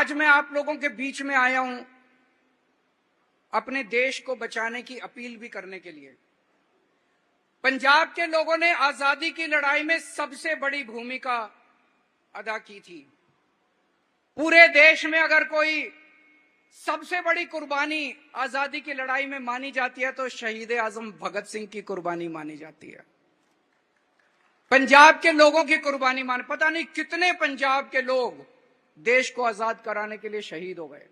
आज मैं आप लोगों के बीच में आया हूं अपने देश को बचाने की अपील भी करने के लिए। पंजाब के लोगों ने आजादी की लड़ाई में सबसे बड़ी भूमिका अदा की थी। पूरे देश में अगर कोई सबसे बड़ी कुर्बानी आजादी की लड़ाई में मानी जाती है तो शहीद आजम भगत सिंह की कुर्बानी मानी जाती है। पंजाब के लोगों की कुर्बानी पता नहीं कितने पंजाब के लोग देश को आजाद कराने के लिए शहीद हो गए।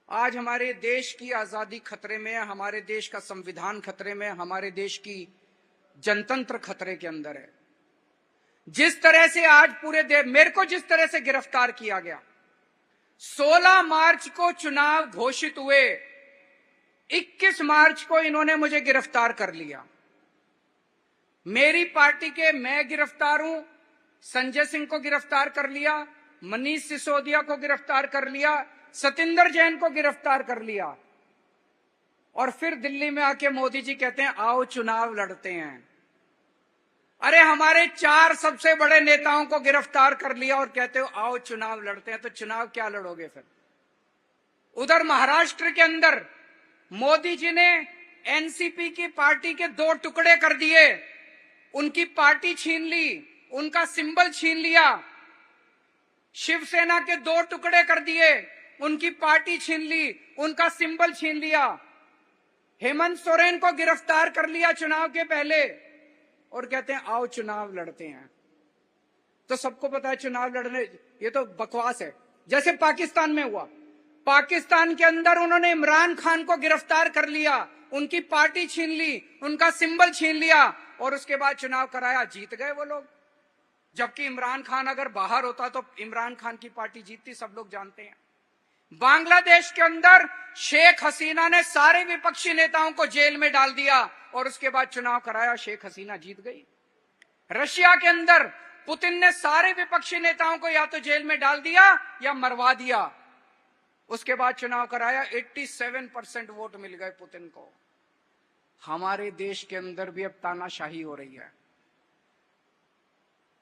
आज हमारे देश की आजादी खतरे में है, हमारे देश का संविधान खतरे में है, हमारे देश की जनतंत्र खतरे के अंदर है। जिस तरह से आज पूरे देश मेरे को जिस तरह से गिरफ्तार किया गया, 16 मार्च को चुनाव घोषित हुए, 21 मार्च को इन्होंने मुझे गिरफ्तार कर लिया। मेरी पार्टी के मैं गिरफ्तार हूं, संजय सिंह को गिरफ्तार कर लिया, मनीष सिसोदिया को गिरफ्तार कर लिया, सतिंदर जैन को गिरफ्तार कर लिया, और फिर दिल्ली में आके मोदी जी कहते हैं आओ चुनाव लड़ते हैं। अरे हमारे 4 सबसे बड़े नेताओं को गिरफ्तार कर लिया और कहते हो आओ चुनाव लड़ते हैं, तो चुनाव क्या लड़ोगे फिर? उधर महाराष्ट्र के अंदर मोदी जी ने एनसीपी की पार्टी के 2 टुकड़े कर दिए, उनकी पार्टी छीन ली, उनका सिंबल छीन लिया। शिवसेना के 2 टुकड़े कर दिए, उनकी पार्टी छीन ली, उनका सिंबल छीन लिया। हेमंत सोरेन को गिरफ्तार कर लिया चुनाव के पहले और कहते हैं आओ चुनाव लड़ते हैं। तो सबको पता है चुनाव लड़ने, ये तो बकवास है। जैसे पाकिस्तान में हुआ, पाकिस्तान के अंदर उन्होंने इमरान खान को गिरफ्तार कर लिया, उनकी पार्टी छीन ली, उनका सिंबल छीन लिया और उसके बाद चुनाव कराया, जीत गए वो लोग। जबकि इमरान खान अगर बाहर होता तो इमरान खान की पार्टी जीतती, सब लोग जानते हैं। बांग्लादेश के अंदर शेख हसीना ने सारे विपक्षी नेताओं को जेल में डाल दिया और उसके बाद चुनाव कराया, शेख हसीना जीत गई। रशिया के अंदर पुतिन ने सारे विपक्षी नेताओं को या तो जेल में डाल दिया या मरवा दिया, उसके बाद चुनाव कराया, 87% वोट मिल गए पुतिन को। हमारे देश के अंदर भी अब तानाशाही हो रही है।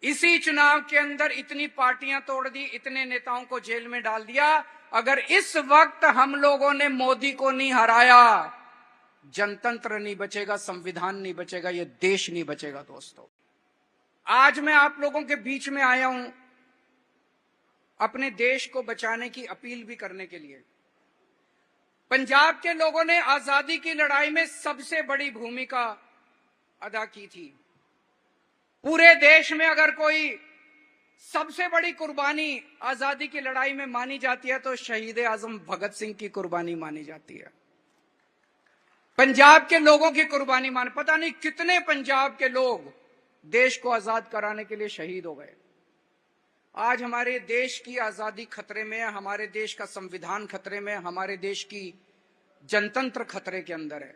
इसी चुनाव के अंदर इतनी पार्टियां तोड़ दी, इतने नेताओं को जेल में डाल दिया। अगर इस वक्त हम लोगों ने मोदी को नहीं हराया, जनतंत्र नहीं बचेगा, संविधान नहीं बचेगा, ये देश नहीं बचेगा। दोस्तों, आज मैं आप लोगों के बीच में आया हूं अपने देश को बचाने की अपील भी करने के लिए। पंजाब के लोगों ने आजादी की लड़ाई में सबसे बड़ी भूमिका अदा की थी। पूरे देश में अगर कोई सबसे बड़ी कुर्बानी आजादी की लड़ाई में मानी जाती है तो शहीद आजम भगत सिंह की कुर्बानी मानी जाती है। पंजाब के लोगों की कुर्बानी पता नहीं कितने पंजाब के लोग देश को आजाद कराने के लिए शहीद हो गए। आज हमारे देश की आजादी खतरे में है, हमारे देश का संविधान खतरे में है, हमारे देश की जनतंत्र खतरे के अंदर है।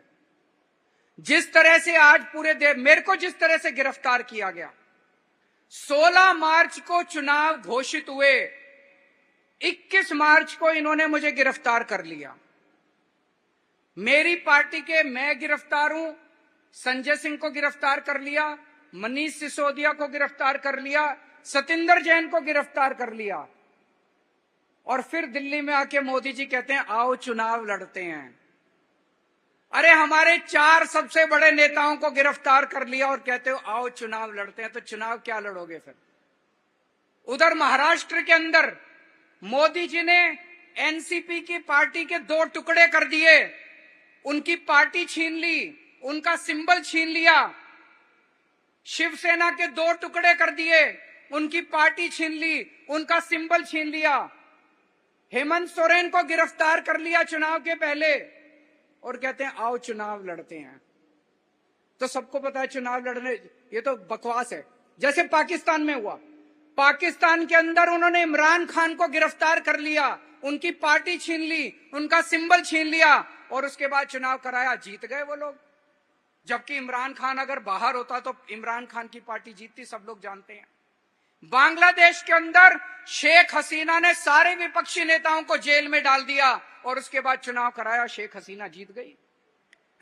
जिस तरह से आज पूरे देश मेरे को जिस तरह से गिरफ्तार किया गया, 16 मार्च को चुनाव घोषित हुए, 21 मार्च को इन्होंने मुझे गिरफ्तार कर लिया। मेरी पार्टी के मैं गिरफ्तार हूं, संजय सिंह को गिरफ्तार कर लिया, मनीष सिसोदिया को गिरफ्तार कर लिया, सतिंदर जैन को गिरफ्तार कर लिया, और फिर दिल्ली में आके मोदी जी कहते हैं आओ चुनाव लड़ते हैं। अरे हमारे 4 सबसे बड़े नेताओं को गिरफ्तार कर लिया और कहते हो आओ चुनाव लड़ते हैं, तो चुनाव क्या लड़ोगे फिर? उधर महाराष्ट्र के अंदर मोदी जी ने एनसीपी की पार्टी के 2 टुकड़े कर दिए, उनकी पार्टी छीन ली, उनका सिंबल छीन लिया। शिवसेना के 2 टुकड़े कर दिए, उनकी पार्टी छीन ली, उनका सिंबल छीन लिया। हेमंत सोरेन को गिरफ्तार कर लिया चुनाव के पहले और कहते हैं आओ चुनाव लड़ते हैं। तो सबको पता है चुनाव लड़ने, ये तो बकवास है। जैसे पाकिस्तान में हुआ, पाकिस्तान के अंदर उन्होंने इमरान खान को गिरफ्तार कर लिया, उनकी पार्टी छीन ली, उनका सिंबल छीन लिया और उसके बाद चुनाव कराया, जीत गए वो लोग। जबकि इमरान खान अगर बाहर होता तो इमरान खान की पार्टी जीतती, सब लोग जानते हैं। बांग्लादेश के अंदर शेख हसीना ने सारे विपक्षी नेताओं को जेल में डाल दिया और उसके बाद चुनाव कराया, शेख हसीना जीत गई।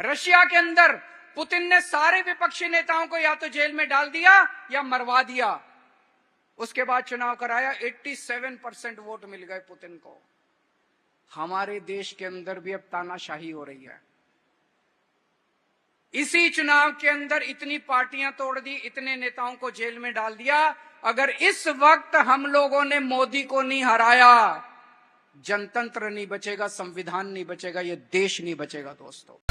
रशिया के अंदर पुतिन ने सारे विपक्षी नेताओं को या तो जेल में डाल दिया या मरवा दिया, उसके बाद चुनाव कराया, 87% वोट मिल गए पुतिन को। हमारे देश के अंदर भी अब तानाशाही हो रही है। इसी चुनाव के अंदर इतनी पार्टियां तोड़ दी, इतने नेताओं को जेल में डाल दिया। अगर इस वक्त हम लोगों ने मोदी को नहीं हराया, जनतंत्र नहीं बचेगा, संविधान नहीं बचेगा, ये देश नहीं बचेगा दोस्तों।